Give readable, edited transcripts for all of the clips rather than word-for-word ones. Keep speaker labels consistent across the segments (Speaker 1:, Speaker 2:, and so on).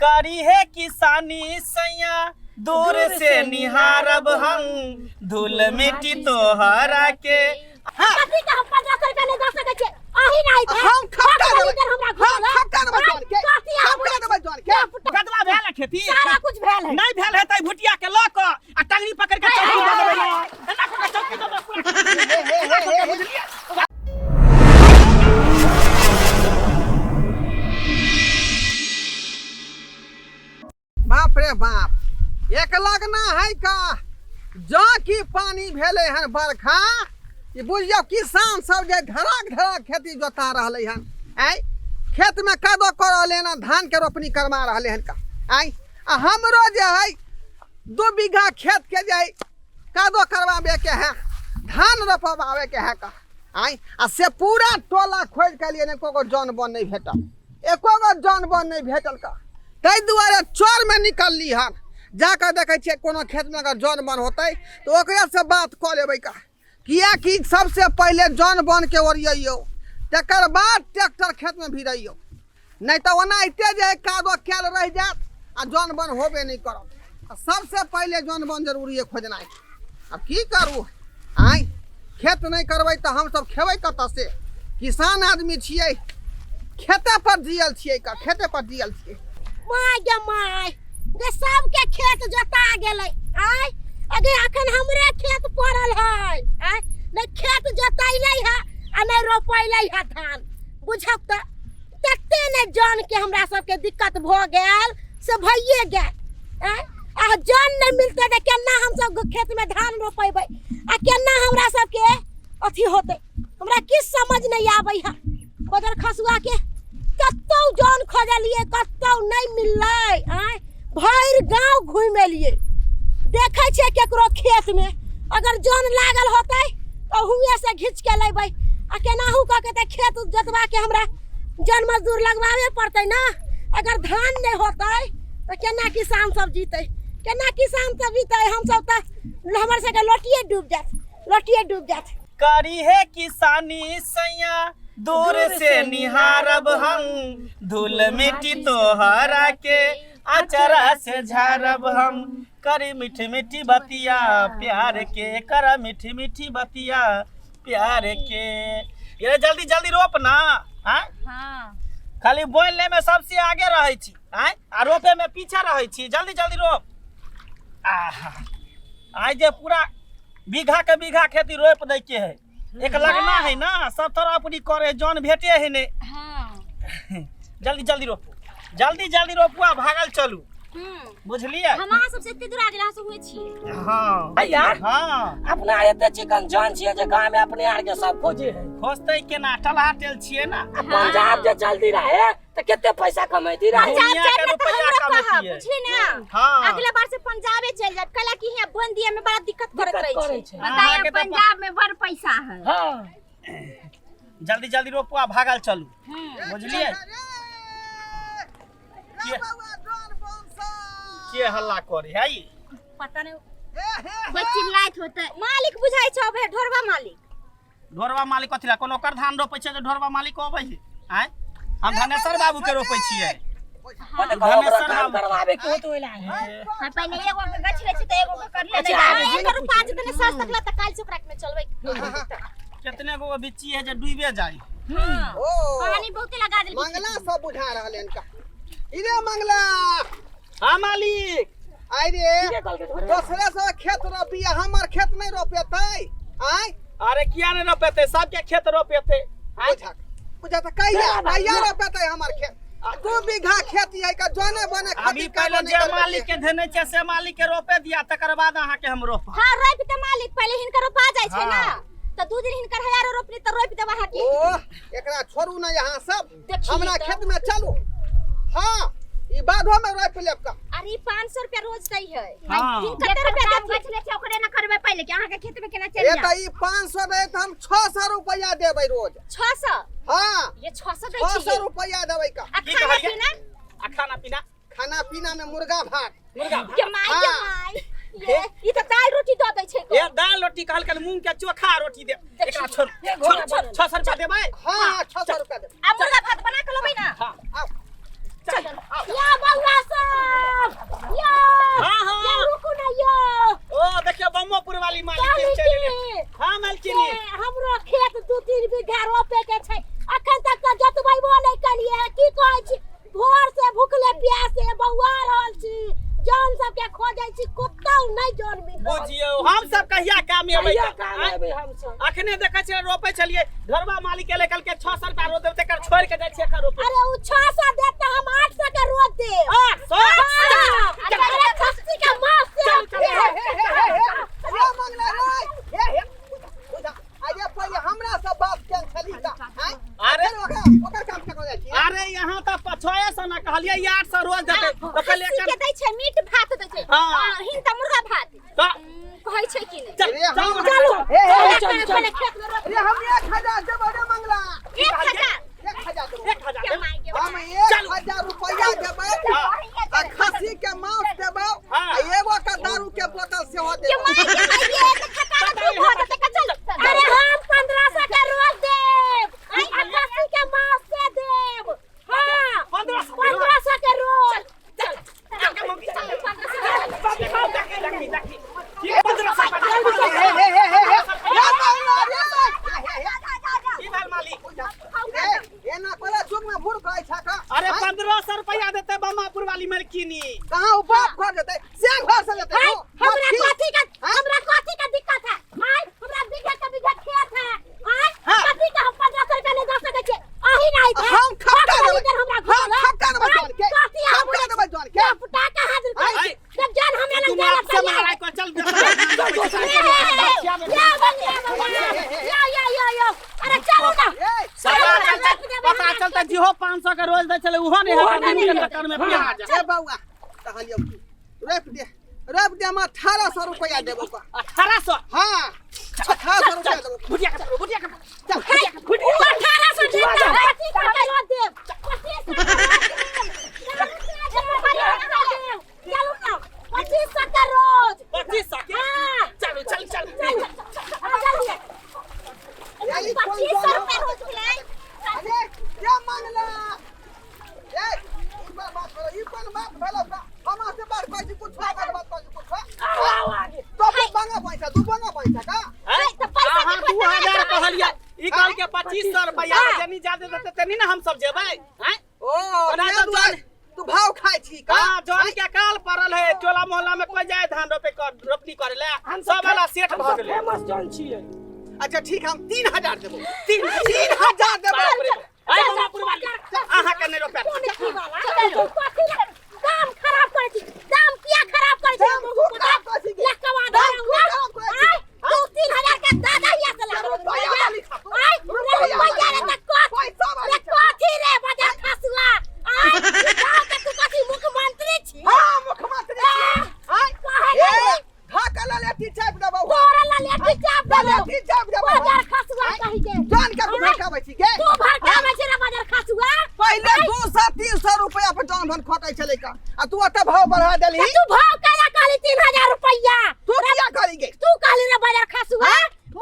Speaker 1: करी है किसानी सैया दूर से निहारब हम धूल मिट्टी तोहरा के
Speaker 2: कथी का हम 1500 रुपया ले जा सके छे आही नहीं थे
Speaker 3: हम खपका देबै
Speaker 2: हमरा घर
Speaker 3: खपका देबै जोन के खपका देबै जोन के
Speaker 1: कतला भेल खेती
Speaker 2: सारा कुछ भेल है
Speaker 1: नहीं भेल है तै भुटिया के ल क आ टंगरी पकड़ के चौकी दे देबै एना को चौकी दे देबै बुझलिए।
Speaker 3: बाप रे बाप एक लगना है का जो की पानी भेले हन बरखा ये बुझियो किसान सब जे धड़क धड़क खेती जोता रहले हन आई खेत में कादो कर रहले हन धान के रोपनी करवा रहले हन का आई आ हमरो जे है 2 बीघा खेत के जे कादो करवावे के है धान रोपवावे के है का आई आ से पूरा टोला खोज के लिए एको गो जन बन नहीं भेटल एको गो जन बन नहीं भेटल का तै दुआरे चोर में निकलली हन जाकर देखे छे कोनो खेत में अगर जन बन होते तो ओकरा से बात कर लेबै का किया कि सबसे पहले जन बन के ओरियो तकर बाद ट्रैक्टर खेत में भिड़ियो नहीं तो ओनाइते जे कादो कैल रह जात आ जन बन होबे नहीं करत। सबसे पहले जन बन जरूरी है खोजना है। अब की करू आई खेत नहीं करबै तो हम सब खेबै कत से किसान आदमी छियै खेते पर जियल छियै का खेते पर जियल छियै।
Speaker 2: माय गे माय के सब के खेत जोता गेलै आय अगे अखन हमरे खेत पड़ल है आय न खेत जोतैलै है आ न रोपैलै है धान बुझब त तते ने जान के हमरा सब के दिक्कत भ गेल से भइए गेल आय आ जान न मिलते त केना हम सब खेत में धान रोपेबै आ केना हमरा सब के अथी होतै हमरा किछ समझ नहीं आबै है कोदर खसुआ के कतौ जान खोजलिए कतौ नहीं मिललै आय भर गांव घुमेलिए देखे छे केकरो खेत में अगर जान लागल होतै तो हुए से घिच के लेबै आ केनाहू क के त खेत जोतवा के हमरा जन मजदूर लगवावे पड़तै ना अगर धान नहीं होतै तो केना किसान सब जीतै केना किसान सब जीतै हम सब त हमर से के लोटिए डूब जात
Speaker 1: करी है किसानी सैया दूर से निहारब हम धूल मिट्टी तोहरा के अचरा से झारब हम करी मीठी मीठी बतिया प्यार के कर मीठी मीठी बतिया प्यार के ये जल्दी जल्दी रोप ना हाँ खाली बोलने में सबसे आगे रहे छी आ रोपे में पीछे रहे छी जल्दी जल्दी रोप आज जे पूरा बीघा के बीघा खेती रोप दै के है एक लगना है ना सब तरह अपनी करे जौन भेटे है ने जल्दी जल्दी रोपो जल्दी जल्दी रोपुआ भागल चलू बुझलिए
Speaker 2: हमरा सबसे एते दूर आगे से हुए छी
Speaker 1: हां
Speaker 4: यार
Speaker 1: हां
Speaker 4: अपना एते चिकन जान छिए जे गांव में अपने आर के सब खोजे है
Speaker 1: खोजते केना टलहा टेल छिए ना
Speaker 4: पंजाब जे जल्दी रहे त केते पैसा कमाइती रहे
Speaker 2: पंजाब जाए तो हमरा कहा बुझली ना
Speaker 1: हां
Speaker 2: अगले बार से पंजाबे चल जाब कला की है बंदिया में बड़ा दिक्कत करत रही छै
Speaker 1: बताया
Speaker 2: पंजाब में बड़ पैसा है
Speaker 4: हां
Speaker 1: जल्दी जल्दी रोपुआ भागल चलू बुझलिए के हल्ला करे है ये
Speaker 2: पता नहीं कोई चिल्लाइत होते मालिक बुझाई छ बे ढोरवा मालिक कथिला कोनो कर धान रोपै छै जे ढोरवा मालिक अबै छै हैं हम धनेश्वर बाबू के रोपै छियै
Speaker 4: धनेश्वर बाबू करवावे के होत होइला
Speaker 2: है पहले एगो के गछ ले छै त एगो के कर ले नहीं एगो रुपा जतने सस तकला त काल चोकरा में चलबै
Speaker 1: कितने गो बिच्ची है जे डूबे जाई
Speaker 3: ओ
Speaker 2: पानी बहुते लगा देल
Speaker 3: मंगला सब बुझा रहले इनका इरे मंगला
Speaker 1: हां मालिक
Speaker 3: आई रे दूसरे से खेत रोपिया हमर खेत नहीं रोपेतै आय
Speaker 1: अरे किया नहीं रोपेते सबके खेत रोपेते
Speaker 3: बुझा त कहिया रोपेतै हमर खेत 2 बीघा खेत है का जोने बने
Speaker 1: अभी पहले जे मालिक के धने छै से मालिक के रोपे दिया तकर बाद अहाँ के हम रोप
Speaker 2: हां रोप त मालिक पहले हिनकर रोपा जाय छै ना त 2 दिन हिनकर हयारो रोपनी त रोप देबा हा के
Speaker 3: ओ एकरा छोड़ू ना यहां सब हमरा खेत में चलू हां ई बाधो में रोप लेब का
Speaker 2: अरे 500 रुपया रोज दै है
Speaker 1: हाँ।
Speaker 2: कते रुपया बेच ले छै ओकरे ना करबे पहले कि अहाँ के खेत में केना चल
Speaker 3: ए त ई 500 दे त हम 600 रुपया देबै रोज
Speaker 2: 600
Speaker 3: हां
Speaker 2: ये 600 दै छी
Speaker 3: 600 रुपया देबै का
Speaker 1: की कहलिए खाना पीना में मुर्गा भात
Speaker 2: के माय ये त दाल रोटी द दै छै
Speaker 1: ए दाल रोटी कहल कल मूंग के चोखा रोटी दे एकरा छोड़ 600 रुपया देबै
Speaker 3: हां 600 रुपया दे
Speaker 2: आ मुर्गा भात बना के लेबै ना
Speaker 1: हां आओ
Speaker 2: चल या बौआ जोन मिल
Speaker 1: बुझियो हम सब कहिया काम में
Speaker 4: भैया
Speaker 1: बैठे
Speaker 4: काम है हम सब
Speaker 1: अखने देखै छियै रोपे छलिए घरवा मालिक के लेकल के 600 रुपया रोज देते कर छोड़ के जाय छियै खा रोपे
Speaker 2: अरे उ 600 देता हम 800 के रोज दे
Speaker 1: 800
Speaker 2: अरे खस्सी का मांस से
Speaker 3: ये मंगला रे आजे पहिले हमरा सब बात के छली का
Speaker 1: अरे
Speaker 3: ओकर काम के जाइ छी
Speaker 1: अरे यहाँ त 600 ना कहलिए 800 रोज देते तो पहले
Speaker 2: खस्सी के दै छै मीट भात दै छै
Speaker 1: हाँ।
Speaker 2: हिन त मुर्गा भात
Speaker 1: तो
Speaker 2: कहै छै कि नहीं
Speaker 1: चल
Speaker 2: चलो
Speaker 3: चल
Speaker 2: पहले खेत में रोप
Speaker 3: अरे हम 1000 देबो रे मंगला
Speaker 2: 1000
Speaker 3: 1000 देबो
Speaker 1: 1000
Speaker 2: के मांगे
Speaker 3: हम 1000 रुपया देबै आ खस्सी के मांस देबै
Speaker 1: हाँ।
Speaker 3: आ एगो का दारू के बोतल सेहो
Speaker 2: के
Speaker 3: देबै
Speaker 2: मांगे एक खटा के भर देते चल अरे हम 1500 के रोज देब आई खस्सी के मांस से देब हां 1500 के रोज
Speaker 1: चल के मम्मी चल
Speaker 2: 1500
Speaker 1: देखी ये 1500
Speaker 3: या मंगला रे
Speaker 1: की बाल मालिक
Speaker 3: एना पला चुक में भूर कहै छका
Speaker 1: अरे 1500 रुपया देते बमापुर वाली मलकिनी
Speaker 3: कहां बाप घर देते से घर से देते
Speaker 2: हाय हमरा कथी का दिक्कत है हाय हमरा बीघा का बीघा खेत है हाय कथी का हम 1500 रुपया ले जा सके छी अही नहीं थे
Speaker 3: हम खपका देबै
Speaker 2: हमरा घर
Speaker 3: हम खपका देबै जोन के
Speaker 2: कथी
Speaker 3: खपका देबै जोन के
Speaker 2: फटा का हाजिर कर जब जान हमें
Speaker 1: तुम
Speaker 2: लग
Speaker 1: आपसे
Speaker 2: जाए
Speaker 1: मारा को चल
Speaker 2: या अरे चलो ना
Speaker 1: पता चलता जिहो 500 के रोज दे चले उहो नहीं है चक्कर में प्याज
Speaker 3: ए बौआ कहलियो रेप दे हम 1800 रुपया देबो का
Speaker 1: 1800
Speaker 3: हां 1800 रुपया देबो
Speaker 1: बुटिया का
Speaker 3: चल
Speaker 2: 1800 दे रोज
Speaker 1: 2500 चलो चल
Speaker 3: यही
Speaker 2: 2500 रुपया रोज मिले
Speaker 3: अरे क्या मांगला ए ई बात करो ई कोन बात भेलो का हम से बात कोई कुछ बात कोई कुछ तो बांगा पैसा तू बांगा पैसा का
Speaker 2: तो पैसा
Speaker 1: हां 2000 कहलिया ई कल के 2500 रुपया जनी ज्यादा देते तनी ना हम सब जेबै हैं
Speaker 3: ओ
Speaker 1: ना तो चल
Speaker 3: तू भाव खाई छी का
Speaker 1: हां जौन के काल पड़ल है टोला मोहल्ला में कोई जाए धान रोपनी करे ले सब वाला सेट भ गेले
Speaker 4: फेमस जान छियै
Speaker 3: अच्छा ठीक हम 3000 देबो 3000 देबो
Speaker 1: आई बमापुर वाली आहा के नहीं रोपे
Speaker 2: दाम खराब करे छी दाम किया खराब करे छी
Speaker 3: तू का कथि के
Speaker 2: लकवा दे तू 3000 के दादा हिया से आई रुपया रे तक रे कथी रे बाजार खसुआ आई गांव के तू कथी मुख्यमंत्री छी
Speaker 3: हां मुख्यमंत्री हां ए ढाकला लेटी चाप देबो
Speaker 2: तोरा ला लेटी चाप देबो
Speaker 3: लेटी चाप देबो
Speaker 2: बाजार खसुआ कहि के
Speaker 3: जान के तू भड़काबै छी के
Speaker 2: तू भड़काबै छी रे बाजार खसुआ
Speaker 3: पहले 200-300 रुपया पर जौन भन खटै छलै का आ तू अत भाव बढ़ा देली
Speaker 2: तू भाव काला कहली 3000 रुपया
Speaker 3: तू क्या करी गे
Speaker 2: तू कहली रे बाजार खसुआ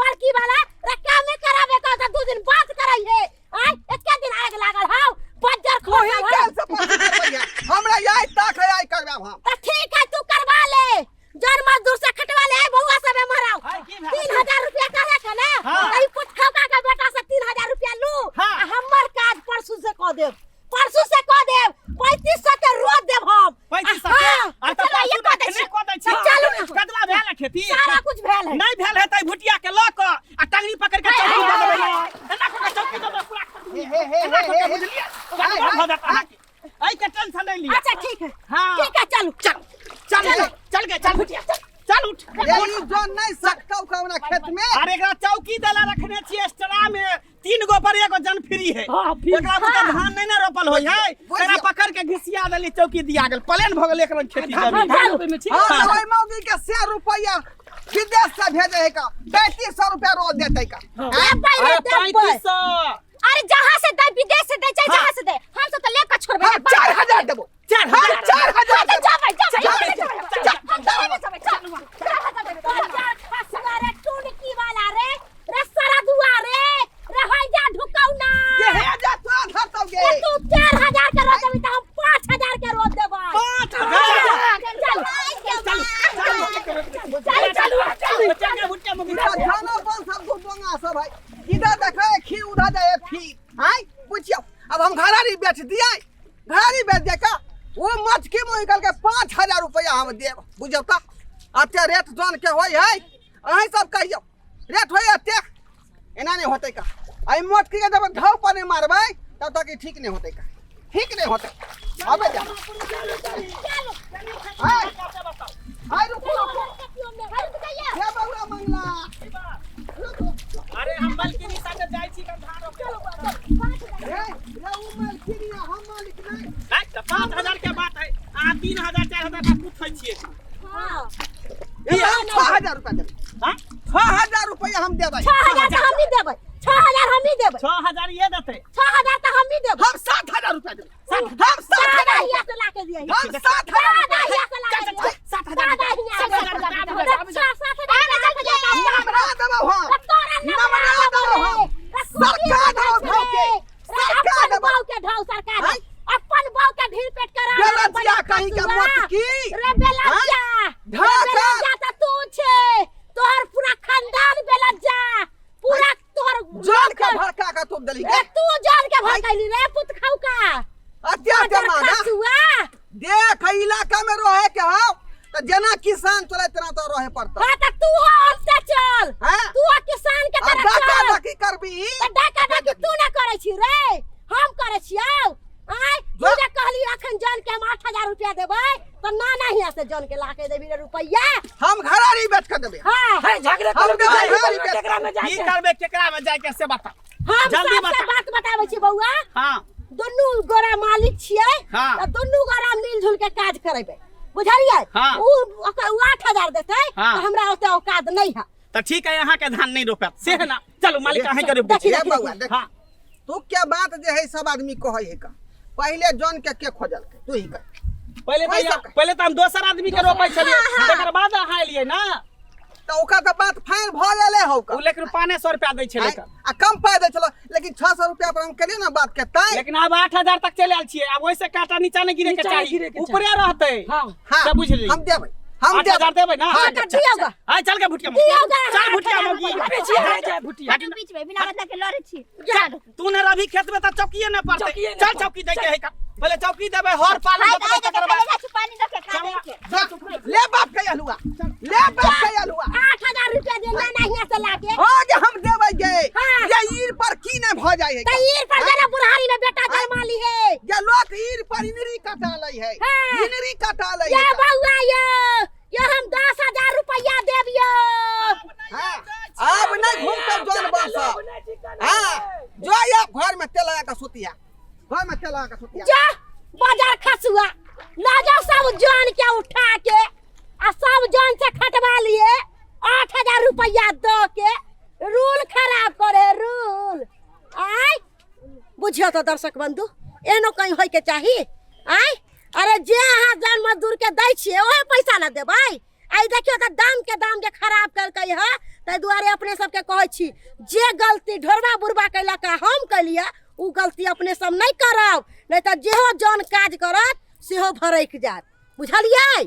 Speaker 2: मार्की वाला रे काम में करावे का 2 दिन बात करई है आई एके दिन आग लागल हां बाजार
Speaker 3: कोई
Speaker 2: खोल
Speaker 3: कैल से पैसा करबैया हमरा यही ताक है आई करबा हम
Speaker 2: तो ठीक है तू करवा ले जन मजदूर से खटवा ले बहुआ सब मराओ
Speaker 1: हाय की भाई
Speaker 2: 3000 रुपया कहे के ना
Speaker 1: हाँ।
Speaker 2: नहीं कुछ खौका का बेटा से 3000 रुपया लू
Speaker 1: हाँ।
Speaker 2: आ हमर काज परसू से क देब 3500 के रोज देब हम
Speaker 1: 3500 के आ तो
Speaker 2: ये
Speaker 1: को
Speaker 2: दै छी
Speaker 1: को दै छी
Speaker 2: चलू ना
Speaker 1: कतला भेल खेती
Speaker 2: सारा कुछ भेल है
Speaker 1: नहीं भेल हेतै भुटिया के ल क आ टंगरी पकड़ के चौकी दे देबै एना को चौकी दे दे पूरा एना को बुझलिए गाल भ जाता है आई के टेंशन नहीं लिया
Speaker 2: अच्छा ठीक है
Speaker 1: हां
Speaker 2: ठीक है चल
Speaker 1: चल गए चल भुटिया चल उठ
Speaker 3: ये जौन नहीं सकतौ कौना खेत में
Speaker 1: अरे एकरा चौकी देला रखने छी एक्स्ट्रा में 3 गो पर एगो जन फ्री है
Speaker 4: हां फिर
Speaker 1: एकरा में तो धान नहीं ना रोपल होय है एकरा पकड़ के घिसिया देली चौकी दिया गेल प्लेन भ गेल एकरा खेती जमीन
Speaker 4: धान रुपए में ठीक
Speaker 3: हां तो ओइ मौगी के 100 रुपया विदेश से भेजे है का 3500 रुपया रोज देतै का
Speaker 1: अरे 3500
Speaker 2: अरे जहां से दे विदेश से दे चाहे जहां से दे हम सब तो लेकर छोड़बे
Speaker 3: 4000 देबो 4000 खाना बन सब दुबंगा सब है इधर देखे खी उधर जाए फी हां पूछियो अब हम घरारी बेच दिए घरारी बेच दे का वो मच के मुंह निकल के 5000 रुपया हम देब बुझब का अते रेट जान के होई है अहीं सब कहियो रेट होई अते एना नहीं होते का आई मोट के जब घाव पर नहीं मारबै तब तक ठीक नहीं होते का ठीक नहीं होते अबे जा हाय रुको ये बउआ मंगला
Speaker 1: अरे हम बल्कि साथे जाई छी का धान
Speaker 3: ए ये उमल किरिया हम मालिक नहीं
Speaker 1: नहीं तो 5000 के बात है आ 3000 4000 का पूछै छियै
Speaker 2: हां
Speaker 3: ये 6000 रुपया दे
Speaker 1: हां
Speaker 3: 6000 रुपया हम देबै
Speaker 2: 6000 तो हम ही देबै 6000 हम ही देबै
Speaker 1: 6000 ये देते
Speaker 2: 6000 तो हम ही देबै
Speaker 3: हम 7000 रुपया देबै हम 7000
Speaker 2: हिया से लाके दिए
Speaker 3: हम 7000
Speaker 2: हिया से लाके दिए
Speaker 1: 7000
Speaker 3: नमरा दबो हो नमरा दबो हो सरकार दबो भाव के सरकार दबो
Speaker 2: के ढाउ सरकार अपन बाव के ढील पेट करा
Speaker 3: बेलजिया कहीं के मत की
Speaker 2: रे बेलजिया
Speaker 3: ढाका
Speaker 2: त तू छे तोहर पूरा खानदान बेलजिया पूरा तोहर
Speaker 3: जान के भड़का का तुम दली
Speaker 2: ए तू जान के भड़कैली रे पुत खाऊ का
Speaker 3: अत्या माना देख इलाका में रहे के हो त जना किसान चले तना तो रहे पड़ता
Speaker 2: हां त तू हो हमसे चल तू किसान के तरह चल
Speaker 3: डाका डाकी करबी
Speaker 2: त डाका डाकी तू ना करे छी रे हम करे छियौ आय तू जे कहली अखन जान के हम 8000 रुपया देबै त ना हिया से जान के लाके देबी रे रुपया
Speaker 3: हम घरारी बेच के देबे
Speaker 2: हां
Speaker 4: है झगड़े
Speaker 3: हम
Speaker 4: कर केकरा में
Speaker 1: की
Speaker 4: जाके
Speaker 1: करबे केकरा में जाय के से बता
Speaker 2: हम
Speaker 1: जल्दी
Speaker 2: सबसे
Speaker 1: बता।
Speaker 2: बात बताबै छी बौआ
Speaker 1: हां
Speaker 2: दुनू गोरा मालिक छियै
Speaker 1: हाँ।
Speaker 2: त दुनू गोरा मिलजुल के काज करबै बुझलियै
Speaker 1: हाँ।
Speaker 2: उ 8000 देतै
Speaker 1: हाँ।
Speaker 2: त हमरा ओते औकात नहीं है
Speaker 1: तो ठीक है यहाँ के धान नहीं रोपत से है ना चलो मालिक अहीं करे
Speaker 2: देखी,
Speaker 3: ए
Speaker 2: देखी,
Speaker 3: बउआ
Speaker 2: देखी।
Speaker 3: देख
Speaker 1: हां
Speaker 3: तू क्या बात जे है सब आदमी कहै है का पहले जन के खोजल के तू ही कर
Speaker 1: पहले तो हम दोसर आदमी के रोपै छलिए तकर बाद अहाँ एलिए ना
Speaker 3: तो ओका तो बात फाइन भ गेले हो का
Speaker 1: उ लेकिन 500 रुपया दै छले का
Speaker 3: आ कम पाए दे चलो लेकिन 600 रुपया पर हम करिए ना बात के तै
Speaker 1: लेकिन अब 8000 तक चले आल छिए अब ओइसे काटा नीचा नहीं गिरे के
Speaker 4: नीचा नहीं गिरे
Speaker 1: चाहिए
Speaker 4: के
Speaker 1: ऊपरे रहते
Speaker 4: हां
Speaker 3: हां
Speaker 1: सब बुझ ली
Speaker 3: हम देबै हम
Speaker 1: 8000 देबै ना
Speaker 2: हाँ, तो दियोगा।
Speaker 1: हां चल के भुटिया
Speaker 2: दियोगा।
Speaker 1: चल भुटिया मोगी
Speaker 4: पीछे आ जाए भुटिया
Speaker 2: बीच में बिना मतलब के लड़े छी
Speaker 1: तू ने रवि खेत में त चौकीए न पड़ते
Speaker 4: चौकिए न
Speaker 1: चल
Speaker 4: पड़ते।
Speaker 1: चौकी दे के है का पहले चौकी देबै हर पालन देबै तकर बाद
Speaker 2: पानी दे के खा दे
Speaker 3: ले बाप के हलुआ ले बाप के हलुआ
Speaker 2: 8000 रुपया देना नहीं से लाके
Speaker 3: हां जे हम देबै गे
Speaker 2: हाँ।
Speaker 3: ये ईर पर की ने भ जाय है
Speaker 2: त ईर पर जरा बुढ़ारी में बेटा जन्माली है
Speaker 3: ये लोग ईर पर इनरी कटा लै है
Speaker 2: हाँ।
Speaker 3: इनरी कटा लै
Speaker 2: ये
Speaker 3: है
Speaker 2: बउआ ये हम 10000 रुपया देबियो
Speaker 3: हां अब नहीं घूमते जन बस हां जो ये घर में तेल लगा के सुतिया घर में तेल लगा के सुतिया
Speaker 2: जा बाजार खसुआ ला जाओ सब जान के उठा के आ सब जान से खटवा लिए 8000 रुपया दो के रूल खराब करे रूल आय बुझियो तो दर्शक बंधु एनो कहीं होय के चाही आय अरे जे अहाँ जान मजदूर के दै छिए ओहे पैसा ना देबै आई देखियो त दाम जे खराब करकै है तै दुआरे अपने सब के कहै छी जे गलती ढोरबा बुरबा कैला का हम कैलिया उ गलती अपने सब नहीं करब नहीं त जेहो जन काज करत सेहो भरैक जात बुझलियै।